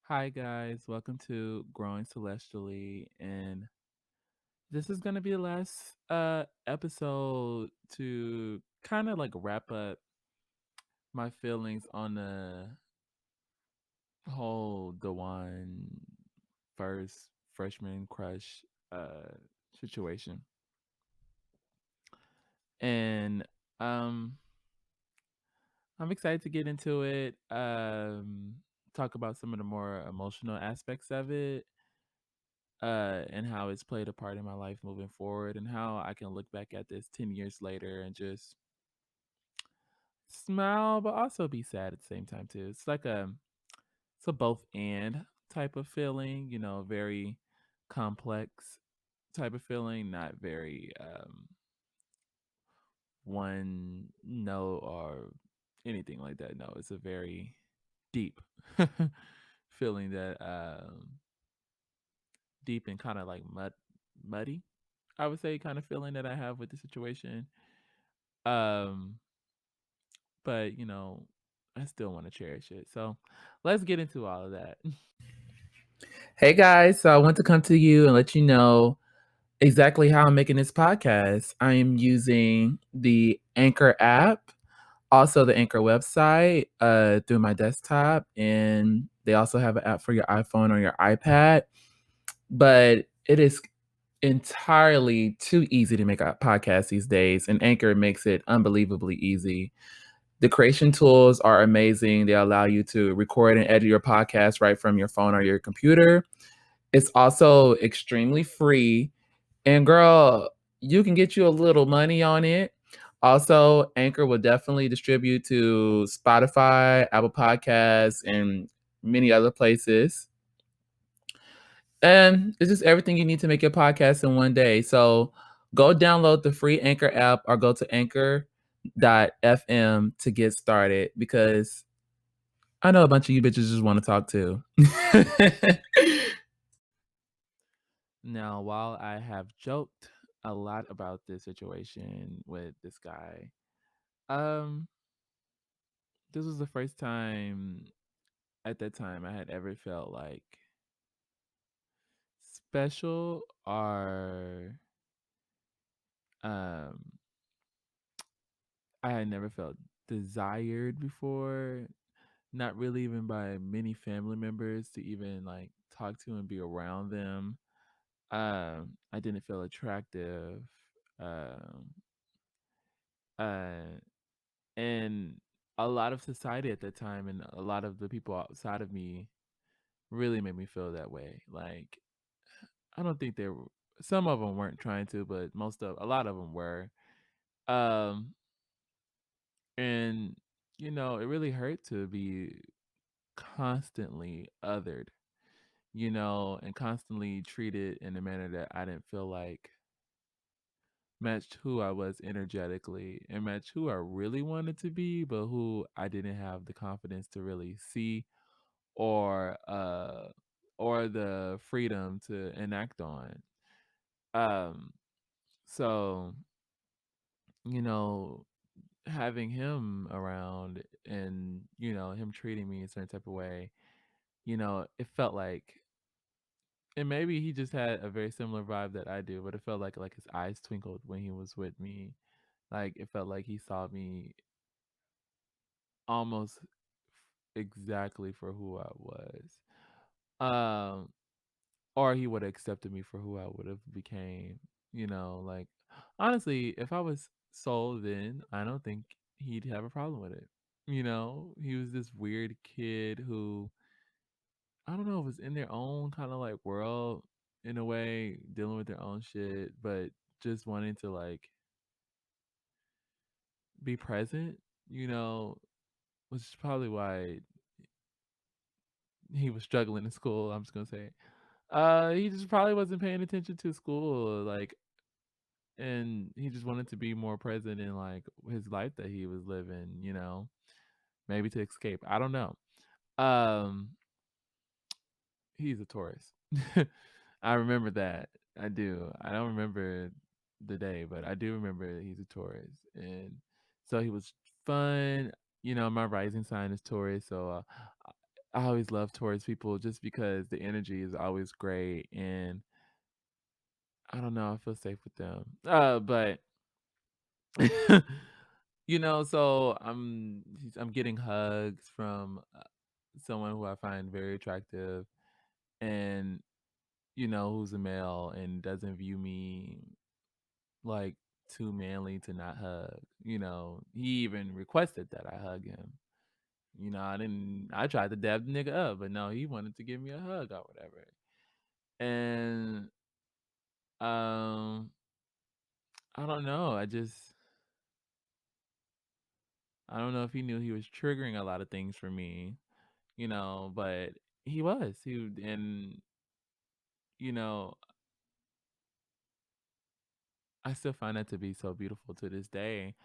Hi guys, welcome to Growing Celestially, and this is gonna be the last episode to kind of like wrap up my feelings on the whole Dewan first freshman crush uh situation. And um I'm excited to get into it. Talk about some of the more emotional aspects of it, and how it's played a part in my life moving forward, and how I can look back at this 10 years later and just smile, but also be sad at the same time, too. It's a both and type of feeling, very complex type of feeling, not very one note or anything like that. No, it's a very deep feeling that deep and kind of like muddy, I would say, kind of feeling that I have with the situation. Um, but I still want to cherish it. So let's get into all of that. Hey guys, so I want to come to you and let you know exactly how I'm making this podcast. I am using the Anchor app, also the Anchor website, through my desktop, and they also have an app for your iPhone or your iPad. But it is entirely too easy to make a podcast these days, and Anchor makes it unbelievably easy. The creation tools are amazing. They allow you to record and edit your podcast right from your phone or your computer. It's also extremely free. And girl, you can get you a little money on it. Also, Anchor will definitely distribute to Spotify, Apple Podcasts, and many other places. And it's just everything you need to make your podcast in one day. So go download the free Anchor app or go to anchor.fm to get started, because I know a bunch of you bitches just want to talk too. Now, while I have joked a lot about this situation with this guy, um, this was the first time at that time I had ever felt like special or um I had never felt desired before, not really even by many family members to even like talk to and be around them. I didn't feel attractive. Um, uh, and a lot of society at that time and a lot of the people outside of me really made me feel that way. Like, I don't think they were, some of them weren't trying to, but a lot of them were. Um, and it really hurt to be constantly othered, and constantly treated in a manner that I didn't feel like matched who I was energetically and matched who I really wanted to be, but who I didn't have the confidence to really see or the freedom to enact on. Um so, you know, having him around and, him treating me a certain type of way, it felt like, and maybe he just had a very similar vibe that I do, but it felt like his eyes twinkled when he was with me. Like it felt like he saw me almost exactly for who I was. Um, or he would have accepted me for who I would have became. Like honestly, if I was sold then, I don't think he'd have a problem with it. He was this weird kid who, I don't know, was in their own kind of like world in a way, dealing with their own shit, but just wanting to like be present, which is probably why he was struggling in school. I'm just gonna say, he just probably wasn't paying attention to school, like, and he just wanted to be more present in like his life that he was living. Maybe to escape. I don't know. Um, he's a Taurus. I remember that. I do. I don't remember the day, but I do remember he's a Taurus, and so he was fun. My rising sign is Taurus, so I always love towards people just because the energy is always great, and I don't know, I feel safe with them. But so I'm getting hugs from someone who I find very attractive, and who's a male and doesn't view me like too manly to not hug. He even requested that I hug him. I tried to dab the nigga up, but no, he wanted to give me a hug or whatever. And um I don't know. I don't know if he knew he was triggering a lot of things for me, but he was. And you know, I still find that to be so beautiful to this day,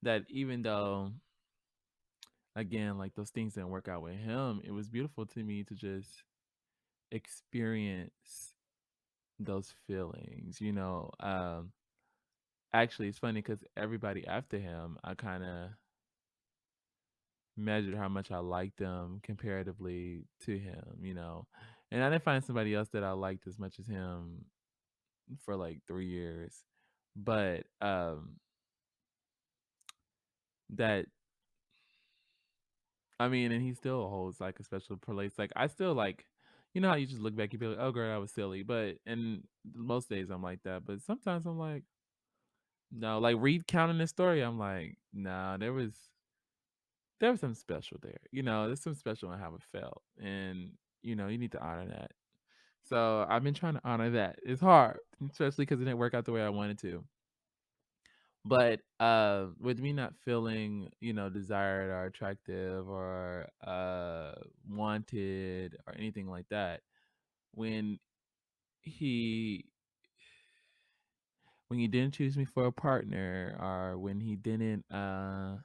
that even though again, like those things didn't work out with him, it was beautiful to me to just experience those feelings. Actually, it's funny because everybody after him, I kind of measured how much I liked them comparatively to him. And I didn't find somebody else that I liked as much as him for like 3 years. But that I mean, and he still holds like a special place. Like I still like, how you just look back, you be like, oh girl, that was silly. But and most days I'm like that. But sometimes I'm like, no, like recounting this story, I'm like, nah, there was something special there. There's something special in how it felt. And, you need to honor that. So I've been trying to honor that. It's hard, especially because it didn't work out the way I wanted to. But with me not feeling, desired or attractive or wanted or anything like that, when he when he didn't choose me for a partner, or when he didn't uh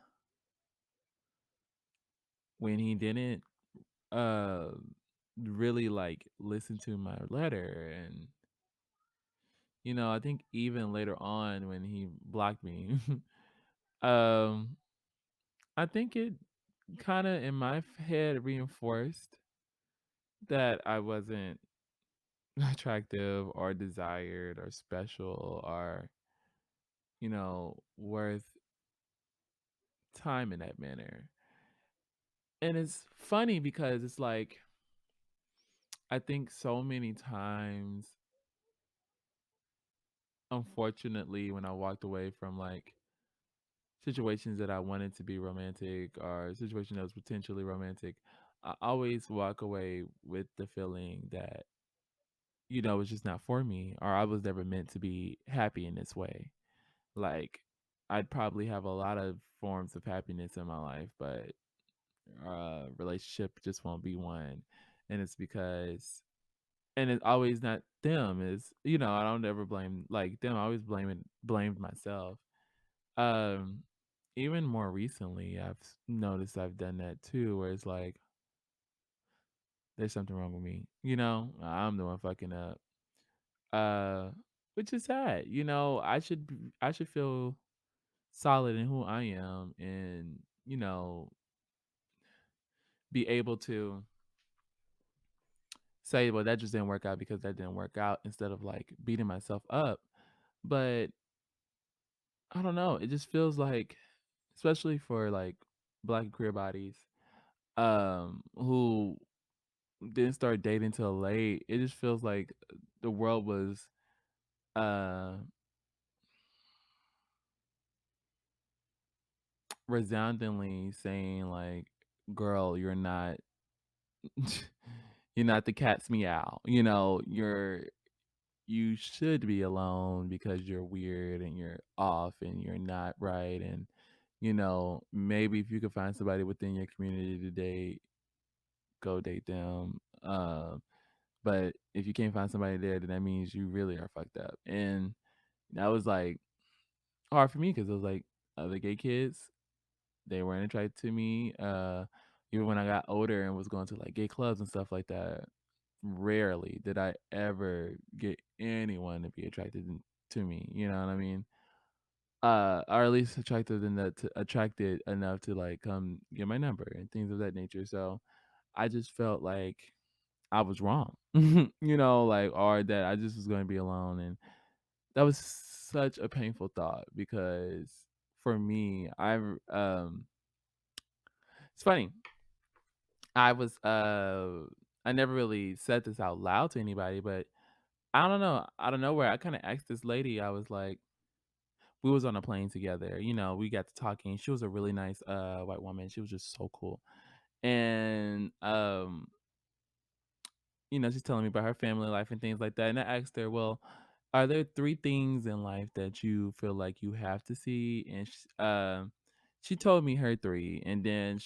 really like listen to my letter, and I think even later on when he blocked me, um I think it kind of in my head reinforced that I wasn't attractive or desired or special or worth time in that manner. And it's funny because it's like I think so many times, unfortunately, when I walked away from like situations that I wanted to be romantic or a situation that was potentially romantic, I always walk away with the feeling that, it's just not for me, or I was never meant to be happy in this way. Like, I'd probably have a lot of forms of happiness in my life, but relationship just won't be one. And it's because, and it's always not them. Is I don't ever blame like them. I always blamed myself. Um, Even more recently, noticed I've done that too, where it's like there's something wrong with me. I'm the one fucking up. Uh, which is sad. I should feel solid in who I am, and be able to say, well, that just didn't work out because that didn't work out, instead of like beating myself up. But I don't know. It just feels like, especially for like black queer bodies, who didn't start dating till late. It just feels like the world was uh resoundingly saying like, girl, you're not the cat's meow. You should be alone because you're weird and you're off and you're not right. And maybe if you could find somebody within your community to date, go date them. But if you can't find somebody there, then that means you really are fucked up. And that was like hard for me because it was like other gay kids, they weren't attracted to me. Even when I got older and was going to like gay clubs and stuff like that, rarely did I ever get anyone to be to me. You know what I mean? Or at least attracted enough to like come get my number and things of that nature. So I just felt like I was wrong, like, or that I just was gonna be alone, and that was such a painful thought because for me, it's funny, I was, I never really said this out loud to anybody, but I don't know, out of nowhere, I kinda asked this lady, I was like we was on a plane together, we got to talking, she was a really nice, white woman, she was just so cool, and, she's telling me about her family life and things like that. And I asked her, well, are there three things in life that you feel like you have to see? And she told me her three, and then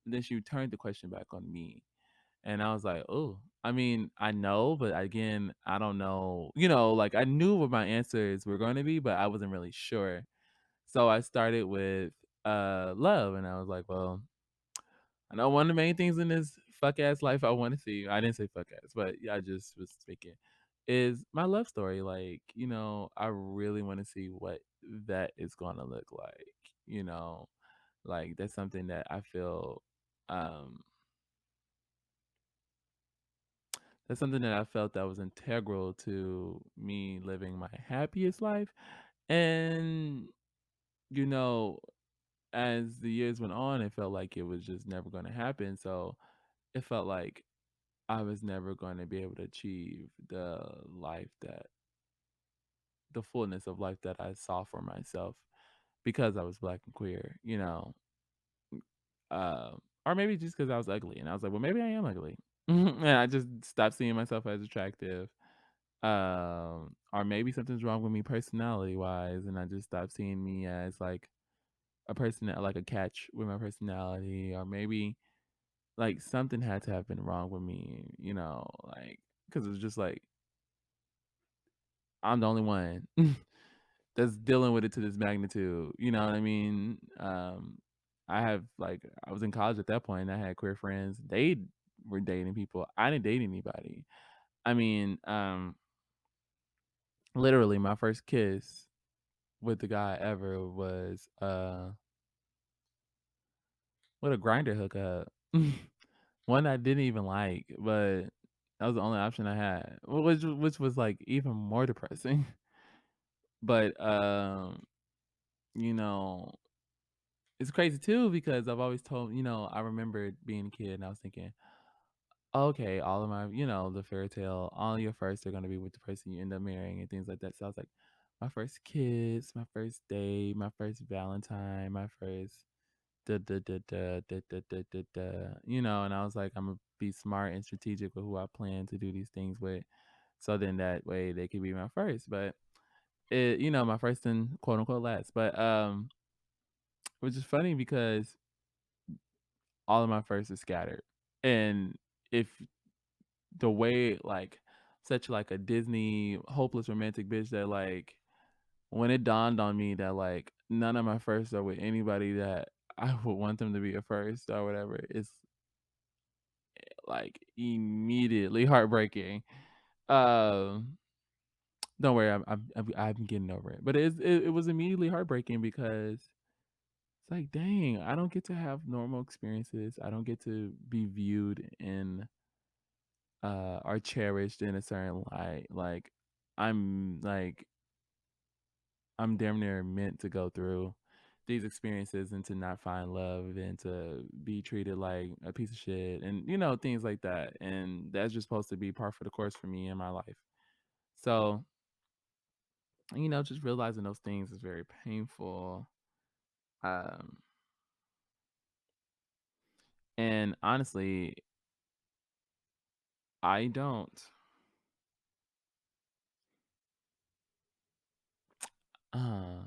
then she turned the question back on me, and I was like, oh, I mean, I know, but again, I don't know. Like I knew what my answers were going to be, but I wasn't really sure. So I started with love, and I was like, well, I know one of the main things in this fuck ass life I want to see. I didn't say fuck ass, but yeah, I just was speaking. Is my love story. Like, I really want to see what that is gonna look like. You know, like that's something that I feel um that's something that I felt that was integral to me living my happiest life. And, you know, as the years went on, it felt like it was just never gonna happen. So it felt like I was never going to be able to achieve the fullness of life that I saw for myself because I was black and queer. Or maybe just because I was ugly, and I was like, well, maybe I am ugly, and I just stopped seeing myself as attractive. Or maybe something's wrong with me personality wise, and I just stopped seeing me as like a person that like a catch with my personality, or maybe like something had to have been wrong with me, like because it was just like I'm the only one that's dealing with it to this magnitude. You know what I mean? I was in college at that point. I had queer friends. They were dating people. I didn't date anybody. I mean, literally, my first kiss with the guy ever was with a grinder hookup. One I didn't even like, but that was the only option I had, which was like even more depressing. But you know, it's crazy too because I've always told, I remember being a kid and I was thinking, okay, all of my, the fairy tale, all your firsts are gonna be with the person you end up marrying and things like that. So I was like, my first kiss, my first date, my first Valentine, my first da da da da da da da da da, and I was like, I'm gonna be smart and strategic with who I plan to do these things with. So then that way they could be my first. But my first and quote unquote last. But which is funny because all of my firsts are scattered. And if the way like such like a Disney hopeless romantic bitch that like when it dawned on me that like none of my firsts are with anybody that I would want them to be a first or whatever, it's like immediately heartbreaking. Um, don't worry, I'm getting over it. But it was immediately heartbreaking because it's like, dang, I don't get to have normal experiences. I don't get to be viewed in are cherished in a certain light. Like like I'm damn near meant to go through these experiences and to not find love and to be treated like a piece of shit and things like that. And that's just supposed to be par for the course for me in my life. So, just realizing those things is very painful. Um and honestly, I don't uh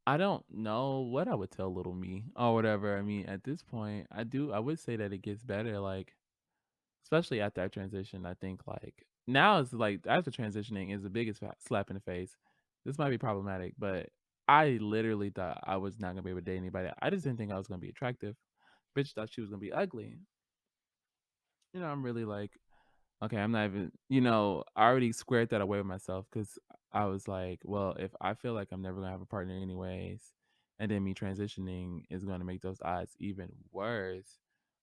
I don't know what I would tell little me or whatever. I mean, at this point, I would say that it gets better, like, especially after I transition. I think, like, now it's like after transitioning is the biggest slap in the face. This might be problematic, but I literally thought I was not gonna be able to date anybody. I just didn't think I was gonna be attractive. Bitch thought she was gonna be ugly. I'm really like, okay, I'm not even, I already squared that away with myself because I was like, well, if I feel like I'm never gonna have a partner anyways, and then me transitioning is gonna make those odds even worse.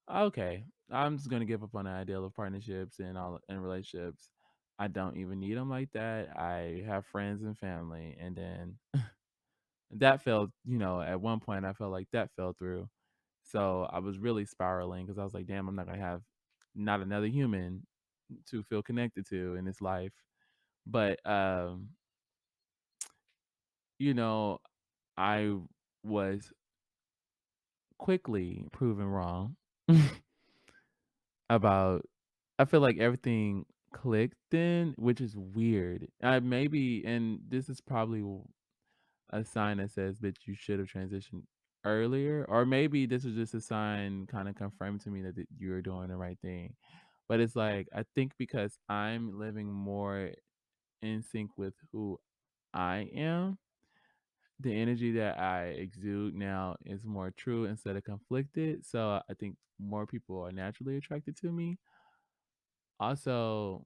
Okay, I'm just gonna give up on the ideal of partnerships and all and relationships. I don't even need them like that. I have friends and family, and then that fell. At one point, I felt like that fell through. So I was really spiraling because I was like, "Damn, I'm not gonna have not another human to feel connected to in this life." But you know, I was quickly proven wrong about I feel like everything clicked then, which is weird. I maybe and this is probably a sign that says, "Bitch, you should have transitioned earlier," or maybe this was just a sign kinda confirming to me that you were doing the right thing. But it's like, I think because I'm living more in sync with who I am, the energy that I exude now is more true instead of conflicted, so I think more people are naturally attracted to me. Also,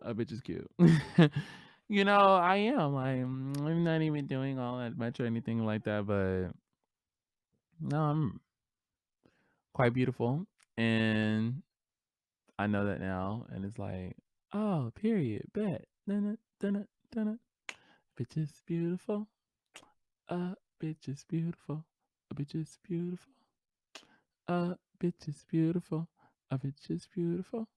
a bitch is cute. I am. I'm not even doing all that much or anything like that, but no, I'm quite beautiful, and I know that now, and it's like, oh, period, bet. Dun dun dun. Bitch is beautiful. Bitch is beautiful. A bitch is beautiful. Bitch is beautiful. A bitch is beautiful.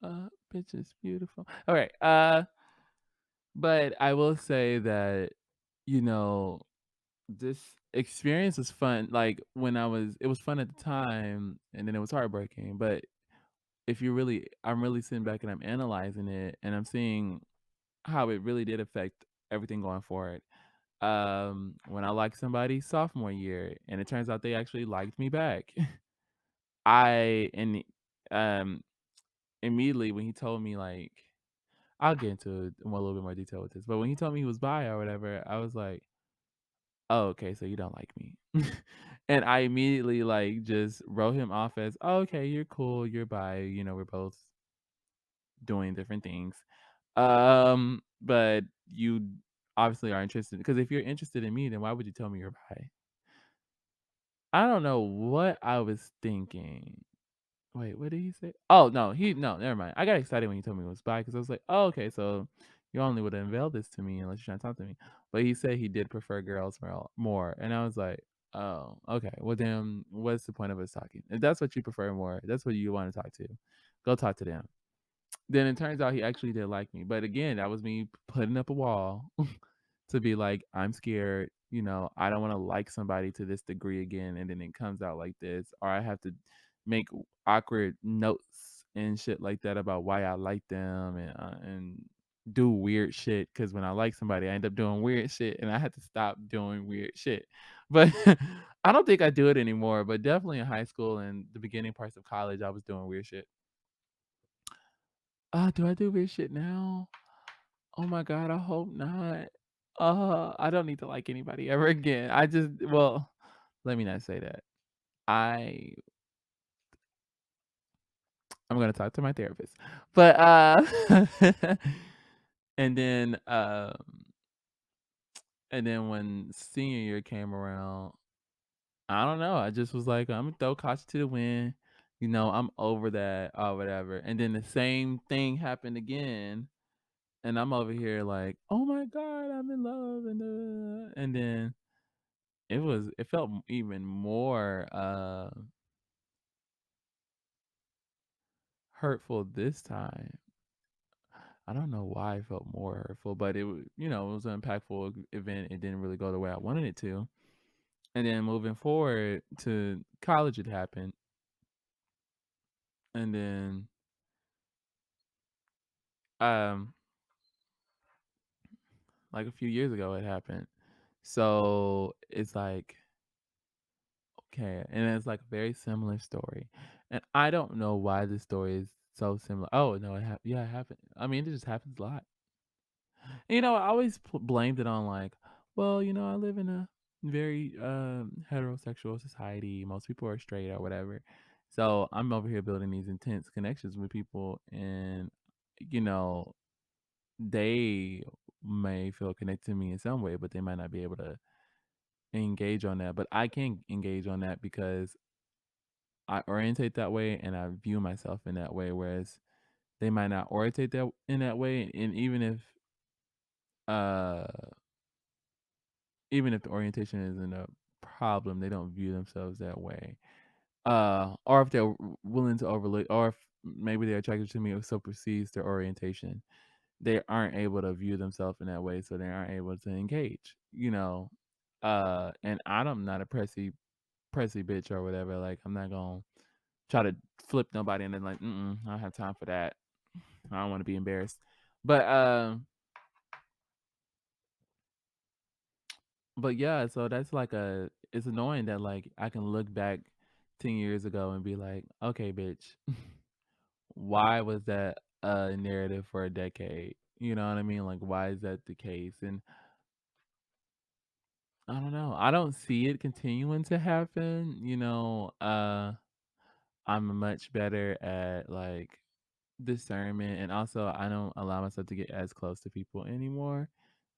Bitch is beautiful. All right. But I will say that, you know, this experience was fun. Like when it was fun at the time and then it was heartbreaking. But if I'm really sitting back and I'm analyzing it and I'm seeing how it really did affect everything going forward. When I liked somebody sophomore year and it turns out they actually liked me back. I, and, um, immediately when he told me like, I'll get into it in a little bit more detail with this, but when he told me he was bi or whatever, I was like, "Oh, okay, so you don't like me." And I immediately, like, just wrote him off as, "Oh, okay, you're cool, you're bi, we're both doing different things." But you obviously are interested because if you're interested in me, then why would you tell me you're bi? I don't know what I was thinking. Wait, what did he say? Oh, no, never mind. I got excited when he told me it was bi because I was like, "Oh, okay, so you only would unveil this to me unless you're trying to talk to me." But he said he did prefer girls more, and I was like, "Oh, okay. Well, then what's the point of us talking? If that's what you prefer more, that's what you want to talk to. Go talk to them." Then it turns out he actually did like me, but again, that was me putting up a wall to be like, "I'm scared, I don't wanna like somebody to this degree again," and then it comes out like this, or I have to make awkward notes and shit like that about why I like them and do weird shit. Because when I like somebody, I end up doing weird shit, and I had to stop doing weird shit. But I don't think I do it anymore, but definitely in high school and the beginning parts of college, I was doing weird shit. Do I do weird shit now? Oh my god, I hope not. I don't need to like anybody ever again. Let me not say that. I I'm gonna talk to my therapist. But and then and then when senior year came around, I don't know. I just was like, I'm gonna throw caution to the wind. I'm over that or whatever. And then the same thing happened again. And I'm over here like, oh my god, I'm in love, and then it felt even more, hurtful this time. I don't know why it felt more hurtful, but it was an impactful event. It didn't really go the way I wanted it to. And then moving forward to college, it happened. And then, um, like a few years ago, it happened. So it's like, okay. And it's like a very similar story. And I don't know why this story is so similar. Oh, no, yeah, it happened. I mean, it just happens a lot. I always blamed it on like, well, I live in a very heterosexual society. Most people are straight or whatever. So I'm over here building these intense connections with people, and you know, they may feel connected to me in some way, but they might not be able to engage on that. But I can engage on that because I orientate that way and I view myself in that way, whereas they might not orientate that in that way, and uh even if the orientation isn't a problem, they don't view themselves that way. Or if they're willing to overlook, or if maybe they're attracted to me or so perceives their orientation, they aren't able to view themselves in that way, so they aren't able to engage, you know? And I'm not a pressy bitch or whatever, like, I'm not gonna try to flip nobody and then like, "Mm-mm, I don't have time for that. I don't wanna be embarrassed." But, yeah, so that's like it's annoying that, like, I can look back 10 years ago and be like, "Okay, bitch, why was that a narrative for a decade?" You know what I mean? Like, why is that the case? And I don't know. I don't see it continuing to happen, I'm much better at, like, discernment, and also I don't allow myself to get as close to people anymore.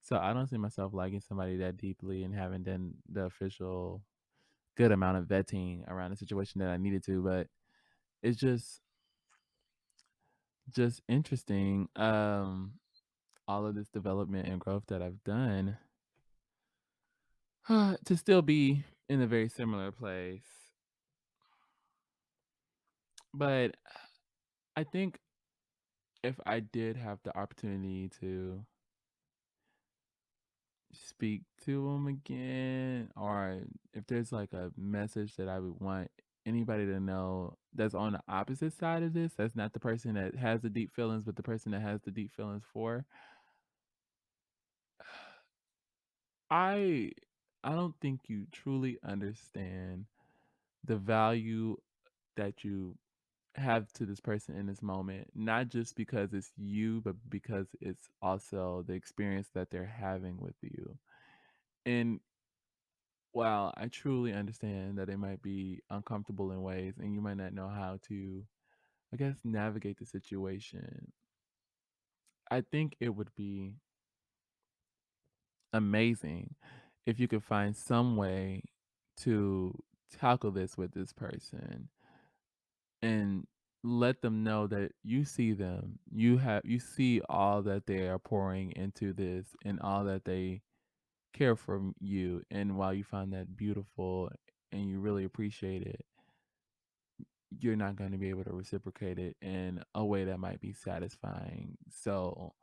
So I don't see myself liking somebody that deeply and having done the official good amount of vetting around the situation that I needed to, but it's just interesting, all of this development and growth that I've done to still be in a very similar place. But I think if I did have the opportunity to speak to him again, or if there's like a message that I would want anybody to know that's on the opposite side of this, that's not the person that has the deep feelings, but the person that has the deep feelings for, I I don't think you truly understand the value that you have to this person in this moment, not just because it's you, but because it's also the experience that they're having with you. And while I truly understand that it might be uncomfortable in ways and you might not know how to, I guess, navigate the situation, I think it would be amazing if you could find some way to tackle this with this person and let them know that you see them. You see all that they are pouring into this and all that they care for you, and while you find that beautiful and you really appreciate it, you're not going to be able to reciprocate it in a way that might be satisfying. So,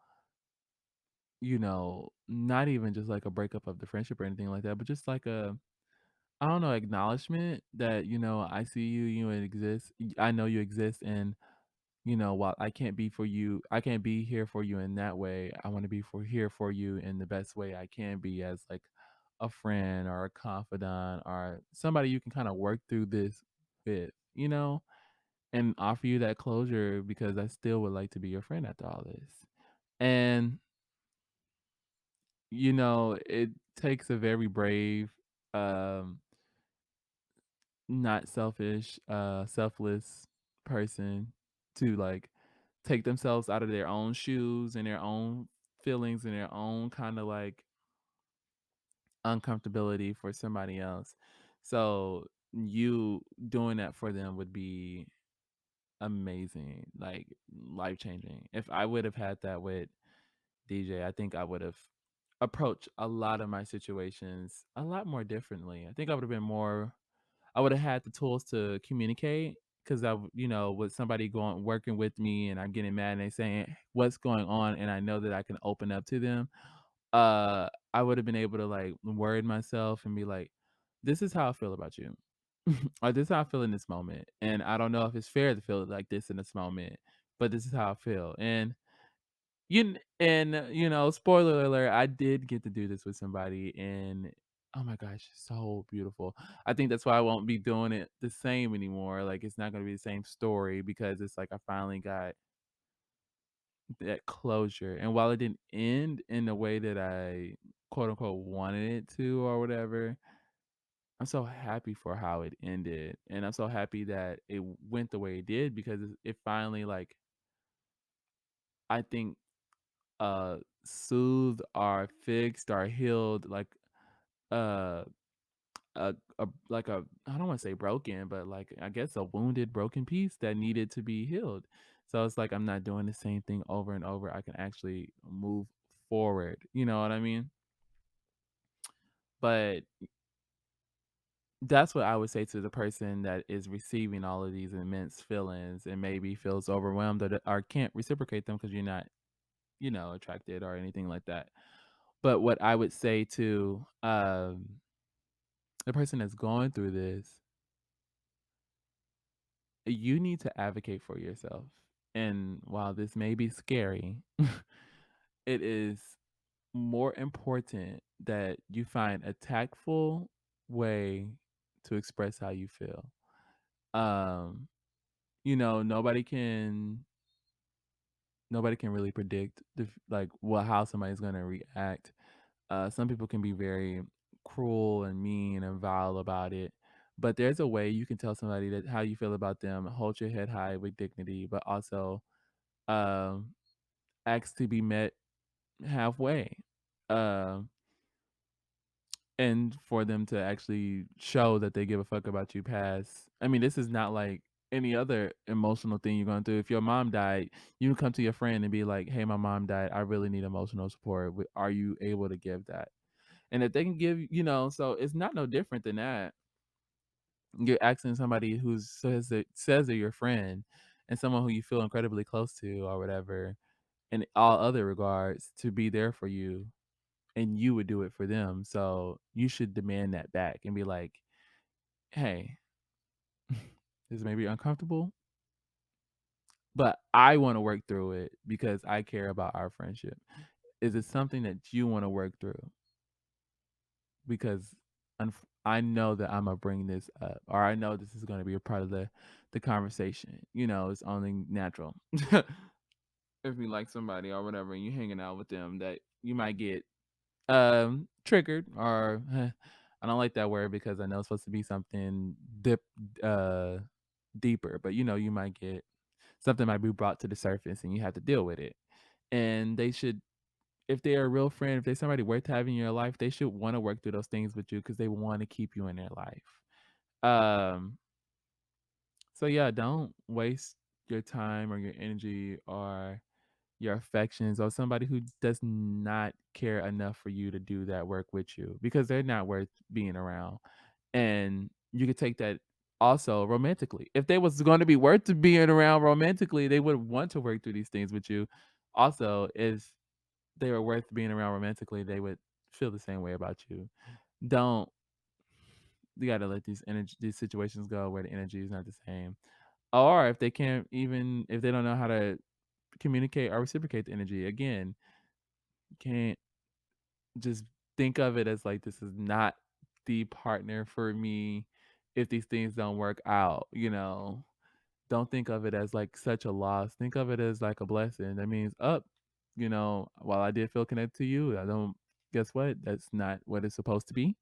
not even just like a breakup of the friendship or anything like that, but just like I don't know, acknowledgement that, I see you, you exist. I know you exist. And, while I can't be here for you in that way. I want to be here for you in the best way I can be, as like a friend or a confidant or somebody you can kind of work through this with, and offer you that closure because I still would like to be your friend after all this. And, it takes a very brave, um, not selfish, selfless person to like take themselves out of their own shoes and their own feelings and their own kind of like uncomfortability for somebody else. So you doing that for them would be amazing, like life changing. If I would have had that with DJ, I think I would have approached a lot of my situations a lot more differently. I think I would have had the tools to communicate because with somebody going working with me and I'm getting mad and they saying what's going on and I know that I can open up to them. I would have been able to like word myself and be like, this is how I feel about you. Or this is how I feel in this moment. And I don't know if it's fair to feel like this in this moment, but this is how I feel. And spoiler alert, I did get to do this with somebody and oh my gosh, so beautiful. I think that's why I won't be doing it the same anymore. Like it's not gonna be the same story because it's like I finally got that closure. And while it didn't end in the way that I quote unquote wanted it to or whatever, I'm so happy for how it ended. And I'm so happy that it went the way it did because it finally like I think soothed or fixed or healed like uh, a like a I don't want to say broken, but like I guess a wounded, broken piece that needed to be healed. So it's like I'm not doing the same thing over and over. I can actually move forward. You know what I mean? But that's what I would say to the person that is receiving all of these immense feelings and maybe feels overwhelmed or can't reciprocate them because you're not, attracted or anything like that. But what I would say to the person that's going through this, you need to advocate for yourself. And while this may be scary, it is more important that you find a tactful way to express how you feel. Um, nobody can really predict like how somebody's gonna react. Some people can be very cruel and mean and vile about it, but there's a way you can tell somebody that how you feel about them, hold your head high with dignity, but also um, ask to be met halfway. Um, and for them to actually show that they give a fuck about you past. I mean, this is not like any other emotional thing you're going through. If your mom died, you can come to your friend and be like, "Hey, my mom died. I really need emotional support. Are you able to give that?" And if they can give, so it's not no different than that. You're asking somebody who says they're your friend and someone who you feel incredibly close to or whatever, in all other regards, to be there for you, and you would do it for them. So you should demand that back and be like, "Hey, this may be uncomfortable, but I want to work through it because I care about our friendship. Is it something that you want to work through? Because I know that I'm gonna bring this up, or I know this is gonna be a part of the conversation. It's only natural." If you like somebody or whatever, and you hanging out with them, that you might get triggered or I don't like that word because I know it's supposed to be something uh deeper, but you might get something might be brought to the surface and you have to deal with it. And they should, if they're a real friend, if they're somebody worth having in your life, they should want to work through those things with you because they want to keep you in their life. Um so yeah, don't waste your time or your energy or your affections or somebody who does not care enough for you to do that work with you because they're not worth being around. And you could take that also romantically. If they was going to be worth to being around romantically, they would want to work through these things with you. Also, if they were worth being around romantically, they would feel the same way about you. Don't You got to let these situations go where the energy is not the same. Or if they can't, even if they don't know how to communicate or reciprocate the energy, again, can't just think of it as like this is not the partner for me if these things don't work out. Don't think of it as like such a loss. Think of it as like a blessing. That means while I did feel connected to you, I don't guess what? That's not what it's supposed to be.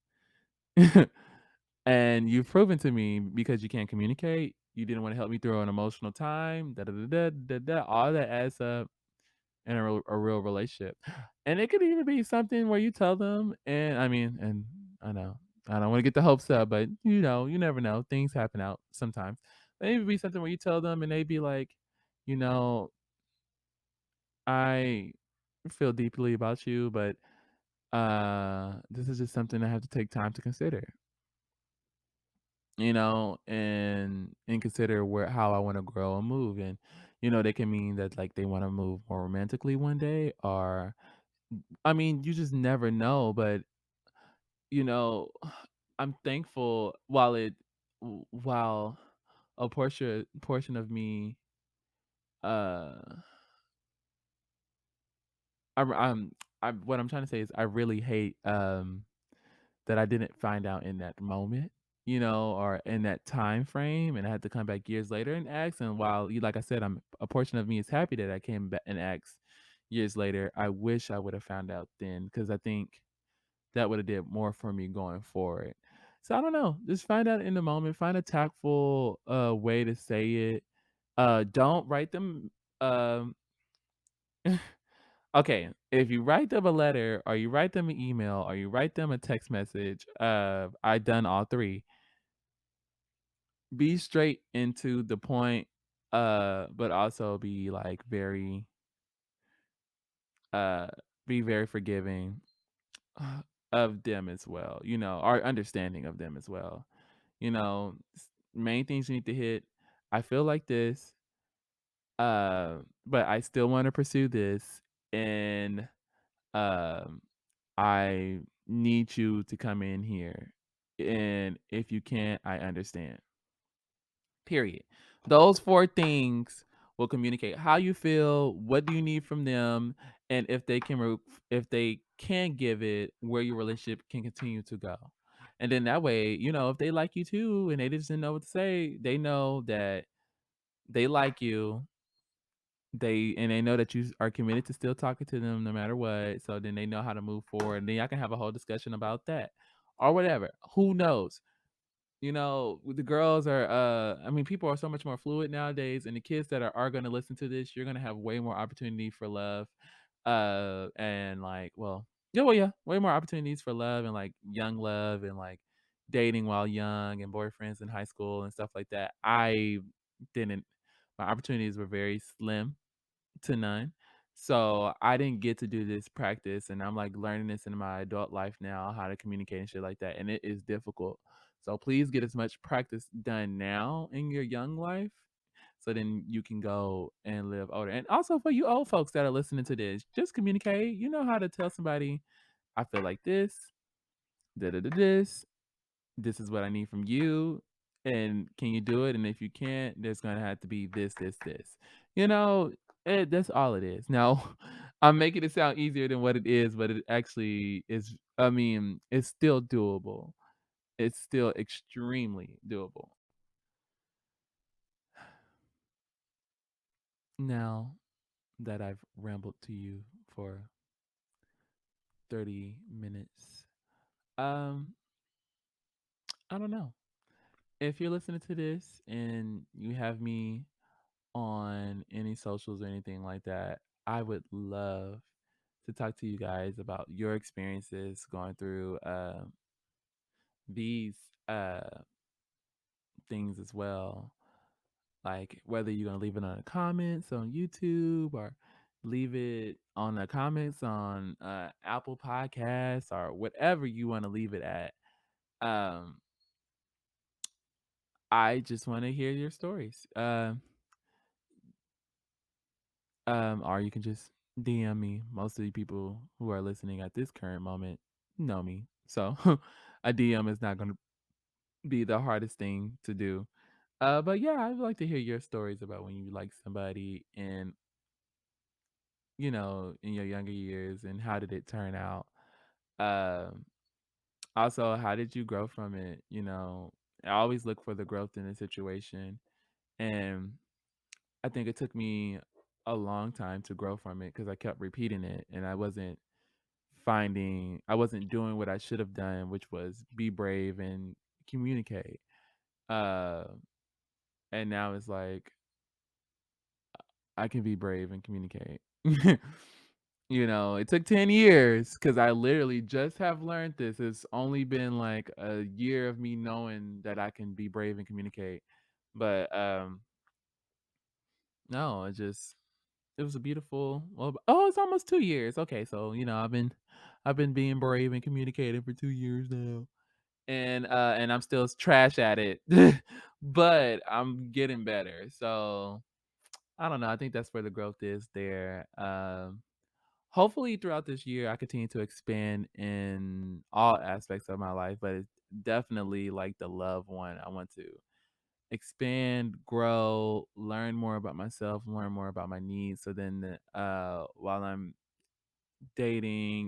And you've proven to me because you can't communicate, you didn't want to help me through an emotional time, da da da da da da. All that adds up in a real relationship. And it could even be something where you tell them, and I mean, and I know I don't want to get the hopes up, but you never know. Things happen out sometimes. Maybe be something where you tell them, and they be like, you know, I feel deeply about you, but this is just something I have to take time to consider. And consider where how I want to grow and move. And they can mean that like they want to move more romantically one day, or I mean, you just never know, but you know, I'm thankful while a portion of me, uh, what I'm trying to say is I really hate that I didn't find out in that moment, or in that time frame, and I had to come back years later and ask. And while like I said, a portion of me is happy that I came back and asked years later. I wish I would have found out then because I think that would have did more for me going forward. So I don't know. Just find out in the moment. Find a tactful way to say it. Don't write them. Um, Okay, if you write them a letter or you write them an email or you write them a text message, I done all 3. Be straight into the point, but also be, like, uh, be very forgiving of them as well, or understanding of them as well. Main things you need to hit. I feel like this, but I still want to pursue this, and um, I need you to come in here, and if you can't, I understand. Period. Those 4 things will communicate how you feel, what do you need from them, and if they can give it, where your relationship can continue to go. And then that way, if they like you too and they just didn't know what to say, they know that they like you. They know that you are committed to still talking to them no matter what. So then they know how to move forward. And then y'all can have a whole discussion about that. Or whatever. Who knows? The girls are I mean, people are so much more fluid nowadays, and the kids that are gonna listen to this, you're gonna have way more opportunity for love. And like, well, yeah, well, yeah, way more opportunities for love and like young love and like dating while young and boyfriends in high school and stuff like that. I didn't My opportunities were very slim to none. So I didn't get to do this practice, and I'm like learning this in my adult life now, how to communicate and shit like that. And it is difficult. So please get as much practice done now in your young life so then you can go and live older. And also for you old folks that are listening to this, just communicate. You know how to tell somebody, I feel like this, da da da this is what I need from you. And can you do it? And if you can't, there's gonna have to be this, this, this. You know, that's all it is. Now, I'm making it sound easier than what it is, but it actually is. I mean, it's still doable. It's still extremely doable. Now that I've rambled to you for 30 minutes, um, I don't know. If you're listening to this and you have me on any socials or anything like that, I would love to talk to you guys about your experiences going through these uh, things as well. Like whether you're gonna leave it on the comments on YouTube or leave it on the comments on Apple Podcasts or whatever you want to leave it at. Um, I just want to hear your stories. Or you can just DM me. Most of the people who are listening at this current moment know me. So a DM is not going to be the hardest thing to do. But yeah, I'd like to hear your stories about when you like somebody and, in your younger years and how did it turn out? Um, Also, how did you grow from it? I always look for the growth in a situation. And I think it took me a long time to grow from it because I kept repeating it and I wasn't doing what I should have done, which was be brave and communicate. Uh, and now it's like I can be brave and communicate. It took 10 years because I literally just have learned this. It's only been like a year of me knowing that I can be brave and communicate. But no, it was a beautiful it's almost 2 years. Okay, so I've been being brave and communicating for 2 years now. And I'm still trash at it. But I'm getting better. So I don't know. I think that's where the growth is there. Hopefully throughout this year I continue to expand in all aspects of my life, but it's definitely like the love one. I want to expand, grow, learn more about myself, learn more about my needs. So then while I'm dating